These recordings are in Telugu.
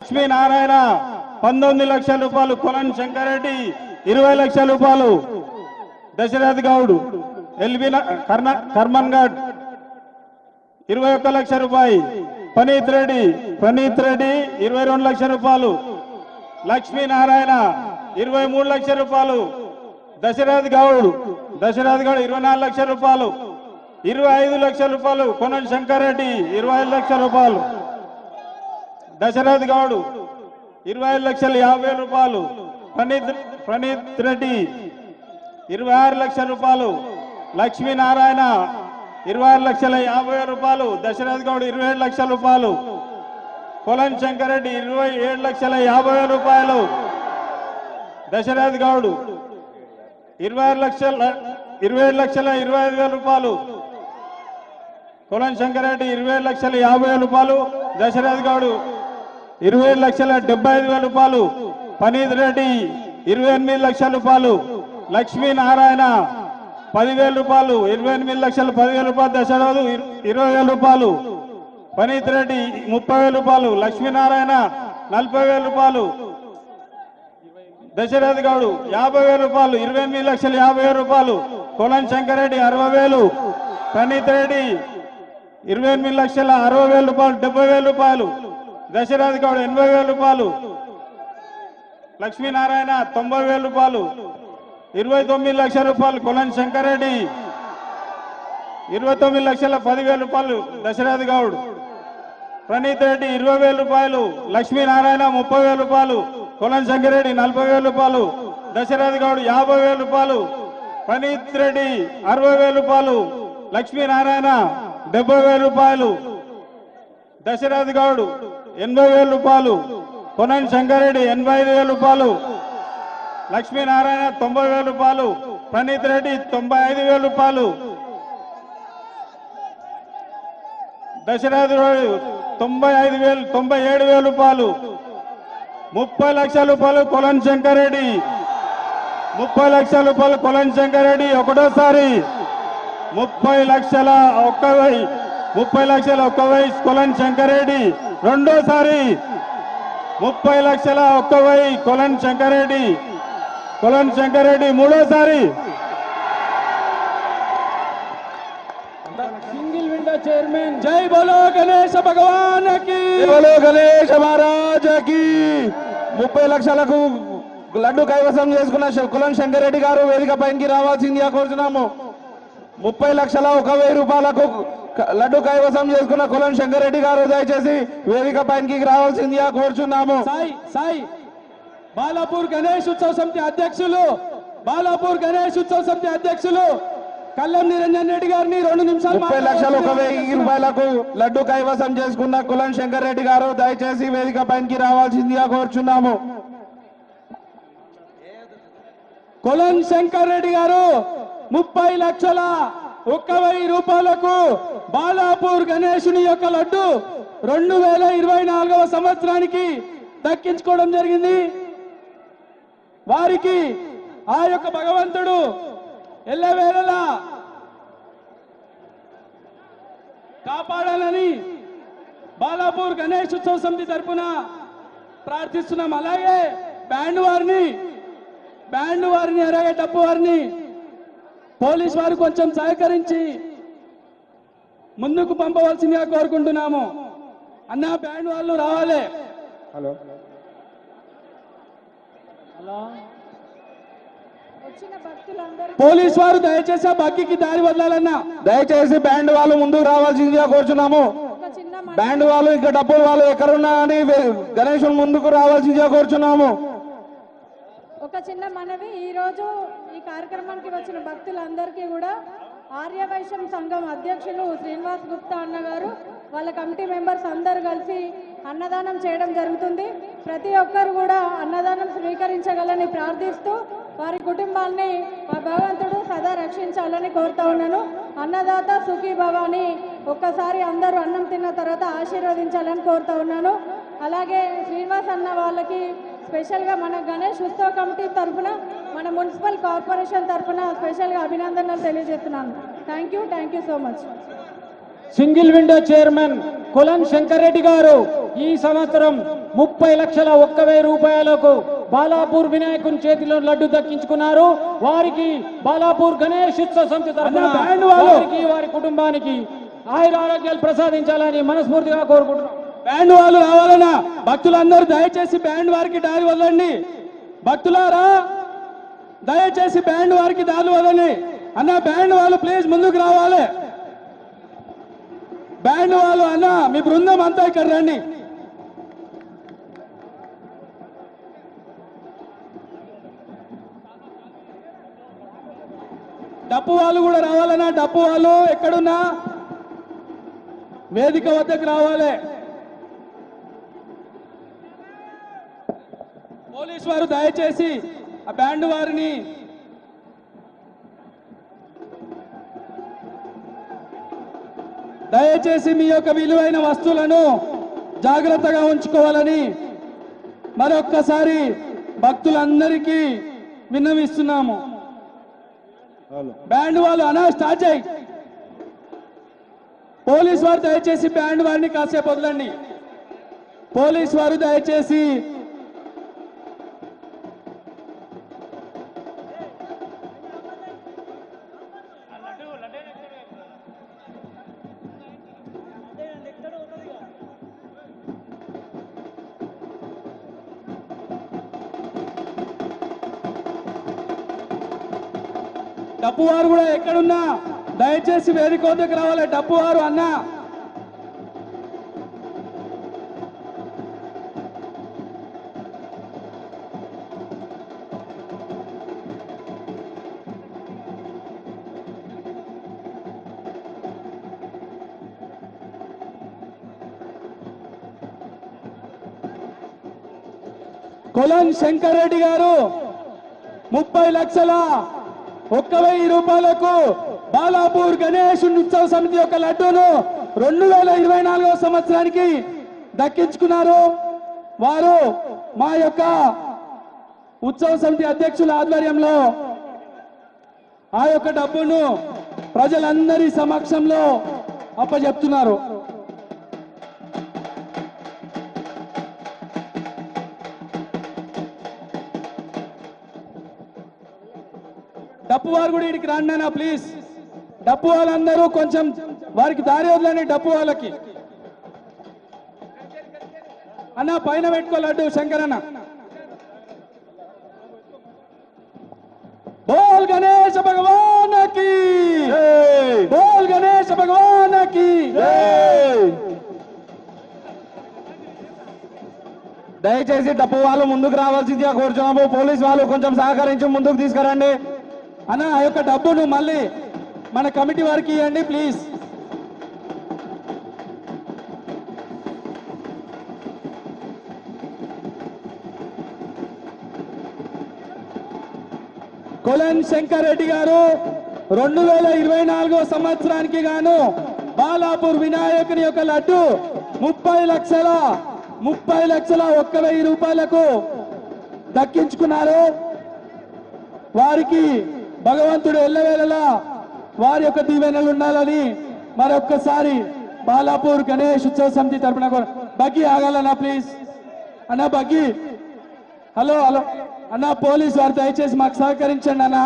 లక్ష్మీనారాయణ 19 లక్షల రూపాయలు, కొలన్ శంకరెడ్డి 20 లక్షల రూపాయలు, దశరథ్ గౌడ్ ఎల్బి కర్మన్ గఢ్ 21 లక్ష రూపాయి, పనీత్ రెడ్డి 22 లక్షల రూపాయలు, లక్ష్మీనారాయణ 23 లక్షల రూపాయలు, దశరథ్ గౌడ్ 24 లక్షల రూపాయలు, 25 లక్షల రూపాయలు, కొనన్ శంకరెడ్డి 25 లక్షల రూపాయలు, దశరథ్ గౌడ్ 25,50,000 రూపాయలు, ప్రణీత్ రెడ్డి 26 లక్షల రూపాయలు, లక్ష్మీనారాయణ 26,50,000 రూపాయలు, దశరథ్ గౌడ్ 27 లక్షల రూపాయలు, కొలన్ శంకరెడ్డి 27,50,000 రూపాయలు, దశరథ్ గౌడ్ 27,25,000 రూపాయలు, కొలన్ శంకరెడ్డి 27,50,000 రూపాయలు, దశరథ్ గౌడ్ 27,75,000 రూపాయలు, పనీత్ రెడ్డి 28 లక్షల రూపాయలు, లక్ష్మీనారాయణ 10,000 రూపాయలు, 28,10,000 రూపాయలు, దశరథ్ 20,000 రూపాయలు, పనీత్ రెడ్డి 30,000 రూపాయలు, లక్ష్మీనారాయణ 40,000 రూపాయలు, దశరథ్ గౌడ్ 50,000 రూపాయలు, 28,50,000 రూపాయలు, కొలన్ శంకరెడ్డి 60,000, ప్రణీత్ రెడ్డి 28,60,000 రూపాయలు, 70,000 రూపాయలు, దశరథ్ గౌడ్ 80,000 రూపాయలు, లక్ష్మీనారాయణ 90,000 రూపాయలు, 29 లక్షల రూపాయలు, కొలన్ శంకరెడ్డి 29,10,000 రూపాయలు, దశరథ్ గౌడ్, ప్రణీత్ రెడ్డి 20,000 రూపాయలు, లక్ష్మీనారాయణ 30,000 రూపాయలు, కొలన్ శంకరెడ్డి 40,000 రూపాయలు, దశరథ్ గౌడ్ 50,000 రూపాయలు, ప్రణీత్ రెడ్డి 60,000 రూపాయలు, లక్ష్మీనారాయణ 70,000 రూపాయలు, దశరథ్ గౌడ్ 80,000 రూపాయలు, కొనన్ శంకరెడ్డి 85,000 రూపాయలు, లక్ష్మీనారాయణ 90,000 రూపాయలు, ప్రణీత్ రెడ్డి 95,000 రూపాయలు, దశరథ్ గౌడ్ 97,000 రూపాయలు, 30 లక్షల రూపాయలు, కొలన్ శంకరెడ్డి 30 లక్షల రూపాయలు, కొలన్ శంకరెడ్డి ఒకటోసారి 30 లక్షల 1,000 కొలన్ శంకరెడ్డి రెండోసారి 30 లక్షల 1,000 కొలన్ శంకరెడ్డి మూడోసారి. సింగిల్ విండో చైర్మన్ జై బోలో గణేశ భగవాన్ కి, బోలో గణేశ మహారాజ్ కి. 30 లక్షలకు లడ్డు కైవసం చేసుకున్న కొలన్ శంకరెడ్డి గారు వేదిక పైకి రావాల్సిందిగా కోరుతున్నాము. 30 లక్షల 1,000 రూపాయలకు లడ్డు కైవసం చేసుకున్న కొలన్ శంకరెడ్డి గారు దయచేసి వేదిక పైకి రావాల్సిందిగా కోరుచున్నాము. సాయి బాలాపూర్ గణేష్ ఉత్సవ సమితి అధ్యక్షులు కల్లం నిరంజన్ రెడ్డి గారిని 2 నిమిషాలు. 30 లక్షల 1,000 రూపాయలకు లడ్డు కైవసం చేసుకున్న కొలన్ శంకరెడ్డి గారు దయచేసి వేదిక పైకి రావాల్సిందిగా కోరుచున్నాము. కొలన్ శంకర్ రెడ్డి గారు 30 లక్షల 1,000 రూపాయలకు బాలాపూర్ గణేశుని యొక్క లడ్డు 2024వ సంవత్సరానికి దక్కించుకోవడం జరిగింది. వారికి ఆ యొక్క భగవంతుడు ఎల్లవేళలా కాపాడాలని బాలాపూర్ గణేష్ ఉత్సవ సమితి తరఫున ప్రార్థిస్తున్నాం. అలాగే బ్యాండ్ వారిని అలాగే డప్పు వారిని పోలీస్ వారు కొంచెం సహకరించి ముందుకు పంపవలసిందిగా కోరుకుంటున్నాము. అన్న బ్యాండ్ వాళ్ళు రావాలి. హలో పోలీస్ వారు దయచేసి ఆ బగ్గికి దారి వదలాలన్నా. దయచేసి బ్యాండ్ వాళ్ళు ముందుకు రావాల్సిందిగా కోరుచున్నాము. బ్యాండ్ వాళ్ళు ఇంకా డబ్బులు వాళ్ళు ఎక్కడున్నా అని గణేశుని ముందుకు రావాల్సిందిగా కోరుచున్నాము. ఒక చిన్న మనవి, ఈ రోజు ఈ కార్యక్రమానికి వచ్చిన భక్తులందరికీ కూడా ఆర్యవైశ్యం సంఘం అధ్యక్షులు శ్రీనివాస్ గుప్తా అన్నగారు వాళ్ళ కమిటీ మెంబర్స్ అందరూ కలిసి అన్నదానం చేయడం జరుగుతుంది. ప్రతి ఒక్కరు కూడా అన్నదానం స్వీకరించగలని ప్రార్థిస్తూ వారి కుటుంబాన్ని ఆ భగవంతుడు సదా రక్షించాలని కోరుతా ఉన్నాను. అన్నదాత సుఖీ భవ అని ఒక్కసారి అందరూ అన్నం తిన్న తర్వాత ఆశీర్వదించాలని కోరుతా ఉన్నాను. అలాగే శ్రీనివాస్ అన్న వాళ్ళకి స్పెషల్గా మన గణేష్ ఉత్సవ కమిటీ తరఫున మన మున్సిపల్ కార్పొరేషన్ తరఫున స్పెషల్గా అభినందనలు తెలియజేస్తున్నాను. Thank you so much. Single window chairman Kolan Shankar Reddy గారు ఈ సంవత్సరం 30,01,000 రూపాయలకు బాలాపూర్ వినాయకుని చేతిలో లడ్డు దక్కించుకున్నారు. వారికి బాలాపూర్ గణేష్ ఉత్సవ సమితి తరఫున వారికి వారి కుటుంబానికి ఆయురారోగ్యాలు ప్రసాదించాలని మనస్ఫూర్తిగా కోరుకుంటున్నాం. బ్యాండ్ వాళ్ళు రావాలన్నా భక్తులందరూ దయచేసి బ్యాండ్ వారికి దారి వదలండి. భక్తులారా దయచేసి బ్యాండ్ వారికి దారి వదలండి. అన్న బ్యాండ్ వాళ్ళు ప్లీజ్ ముందుకు రావాలి. బ్యాండ్ వాళ్ళు అన్న మీ బృందం అంతా ఇక్కడ రండి. డప్పు వాళ్ళు కూడా రావాలన్నా డప్పు వాళ్ళు ఎక్కడున్నా వేదిక వద్దకు రావాలి. పోలీస్ వారు దయచేసి ఆ బ్యాండ్ వారిని దయచేసి మీ యొక్క విలువైన వస్తువులను జాగ్రత్తగా ఉంచుకోవాలని మరొక్కసారి భక్తులందరికీ విన్నవిస్తున్నాము. బ్యాండ్ వాళ్ళు అనా స్టార్ట్ చేయి. పోలీస్ వారు దయచేసి బ్యాండ్ వారిని కాసేపు వదలండి. పోలీస్ వారు దయచేసి డప్పు వారు కూడా ఎక్కడున్నా దయచేసి వేదిక వద్దకు రావాలి. డప్పు వారు అన్న కొలన్ శంకర్ రెడ్డి గారు 30,01,000 రూపాయలకు బాలాపూర్ గణేష్ ఉత్సవ సమితి యొక్క లడ్డూను 2024వ సంవత్సరానికి దక్కించుకున్నారు. వారు మా యొక్క ఉత్సవ సమితి అధ్యక్షుల ఆధ్వర్యంలో ఆ యొక్క డబ్బును ప్రజలందరి సమక్షంలో అప్పచెప్తున్నారు. డప్పు వారు కూడా ఇక్కడికి రండి అన్న ప్లీజ్. డప్పు వాళ్ళందరూ కొంచెం వారికి దారి వదలండి. డప్పు వాళ్ళకి అన్న పైన పెట్టుకో లడ్డు శంకర్ అన్న. బోల్ గణేష భగవానకి, బోల్ గణేష భగవానకి. దయచేసి డప్పు వాళ్ళు ముందుకు రావాల్సిందిగా కోరుచున్నాము. పోలీస్ వాళ్ళు కొంచెం సహకరించి ముందుకు తీసుకురండి. అన్న ఆ యొక్క డబ్బును మళ్ళీ మన కమిటీ వారికి ఇవ్వండి ప్లీజ్. కొలన్ శంకర్ రెడ్డి గారు 2024వ సంవత్సరానికి గాను బాలాపూర్ వినాయకుని యొక్క లడ్డు 30,01,000 రూపాయలకు దక్కించుకున్నారు. వారికి భగవంతుడు ఎల్లవేళలా వారి యొక్క దీవెనలు ఉండాలని మరొక్కసారి బాలాపూర్ గణేష్ ఉత్సవ సమితి తరపున బగ్గి ఆగాలన్నా ప్లీజ్. అన్న బగ్గి హలో హలో అన్న పోలీస్ వారు దయచేసి మాకు సహకరించండి అన్న.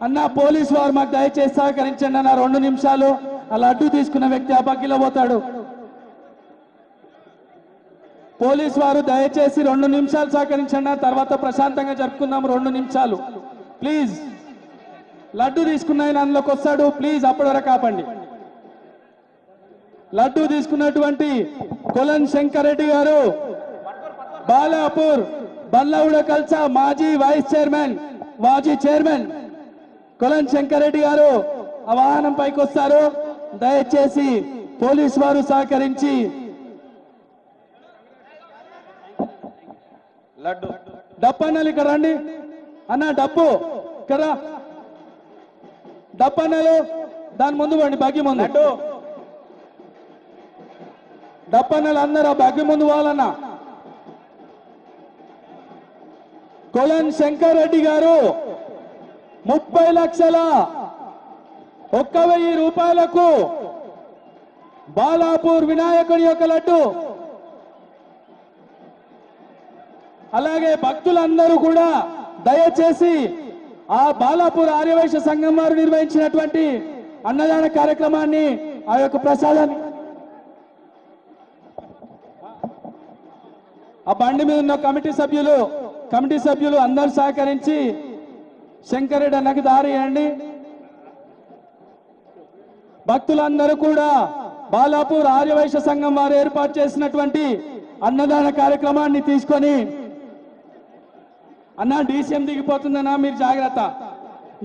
అన్న పోలీస్ వారు మాకు దయచేసి సహకరించండి అన్న. 2 నిమిషాలు ఆ లడ్డు తీసుకున్న వ్యక్తి ఆ బగ్గిలో పోతాడు. పోలీస్ వారు దయచేసి 2 నిమిషాలు సహకరించండి. తర్వాత ప్రశాంతంగా జరుపుకుందాం. 2 నిమిషాలు ప్లీజ్. లడ్డు తీసుకున్న ఆయన అందులోకి వస్తాడు ప్లీజ్. అప్పటి వరకు ఆపండి. లడ్డు తీసుకున్నటువంటి కొలన్ శంకర్ రెడ్డి గారు బాలాపూర్ బల్లౌడ కల్సా మాజీ వైస్ చైర్మన్ మాజీ చైర్మన్ కొలన్ శంకర్ రెడ్డి గారు ఆ వాహనం పైకి వస్తారు. దయచేసి పోలీస్ వారు సహకరించి లడ్డు డప్పు అన్నలు ఇక్కడ రండి అన్న. డప్పు ఇక్కడ డప్పు అన్నలు దాని ముందు పండి బగ్గి ముందు. డప్పు అన్నలు అందరూ ఆ బగ్గి ముందు పోవాలన్నా. కొలన్ శంకర్ రెడ్డి గారు 30,01,000 రూపాయలకు బాలాపూర్ వినాయకుడి యొక్క లడ్డు అలాగే భక్తులందరూ కూడా దయచేసి ఆ బాలాపూర్ ఆర్యవైశ్య సంఘం వారు నిర్వహించినటువంటి అన్నదాన కార్యక్రమాన్ని ఆ యొక్క ప్రసాదాన్ని ఆ బండి మీద ఉన్న కమిటీ సభ్యులు అందరూ సహకరించి శంకరెడ్డి అన్నకి దారి ఇవ్వండి. భక్తులందరూ కూడా బాలాపూర్ ఆర్యవైశ్య సంఘం వారు ఏర్పాటు చేసినటువంటి అన్నదాన కార్యక్రమాన్ని తీసుకొని అన్నా డీసీఎం దిగిపోతుందన్నా మీరు జాగ్రత్త,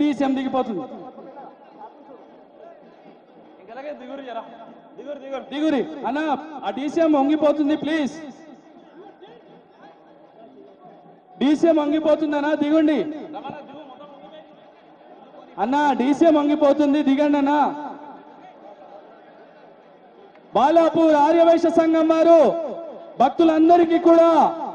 డీసీఎం దిగిపోతుంది. దిగురి అన్నా ఆ డీసీఎం వంగిపోతుంది ప్లీజ్, డీసీఎం వంగిపోతుందన్నా దిగుండి అన్నా, డీసీఎం వంగిపోతుంది దిగండి అన్నా. బాలాపూర్ ఆర్యవైశ్య సంఘం వారు భక్తులందరికీ కూడా